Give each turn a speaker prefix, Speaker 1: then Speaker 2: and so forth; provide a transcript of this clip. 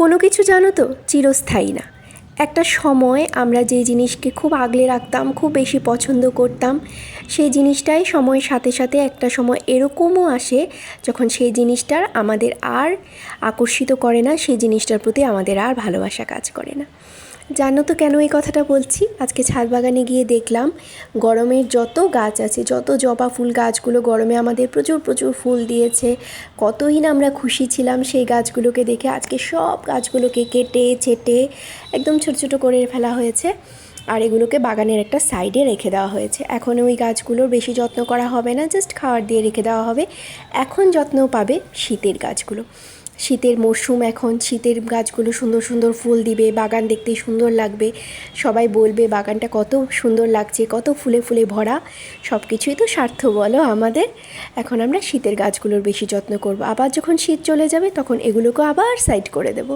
Speaker 1: কোনো কিছু জানো তো চিরস্থায়ী না। একটা সময় আমরা যে জিনিসকে খুব আগলে রাখতাম, খুব বেশি পছন্দ করতাম, সেই জিনিসটাই সময়ের সাথে সাথে একটা সময় এরকমও আসে যখন সেই জিনিসটার আমাদের আর আকর্ষিত করে না, সেই জিনিসটার প্রতি আমাদের আর ভালোবাসা কাজ করে না। জানো তো কেন এই কথাটা বলছি? আজকে ছাদ বাগানে গিয়ে দেখলাম গরমের যত গাছ আছে, যত জবা ফুল গাছগুলো গরমে আমাদের প্রচুর প্রচুর ফুল দিয়েছে, কতই না আমরা খুশি ছিলাম সেই গাছগুলোকে দেখে। আজকে সব গাছগুলোকে কেটে ছেটে একদম ছোটো ছোটো করে ফেলা হয়েছে আর এগুলোকে বাগানের একটা সাইডে রেখে দেওয়া হয়েছে। এখন ওই গাছগুলোর বেশি যত্ন করা হবে না, জাস্ট খাবার দিয়ে রেখে দেওয়া হবে। এখন যত্ন পাবে শীতের গাছগুলো। শীতের মরশুম, এখন শীতের গাছগুলো সুন্দর সুন্দর ফুল দিবে, বাগান দেখতে সুন্দর লাগবে, সবাই বলবে বাগানটা কত সুন্দর লাগছে, কত ফুলে ফুলে ভরা। সব কিছুই তো স্বার্থ বলো আমাদের। এখন আমরা শীতের গাছগুলোর বেশি যত্ন করব, আবার যখন শীত চলে যাবে তখন এগুলোকে আবার সাইড করে দেব।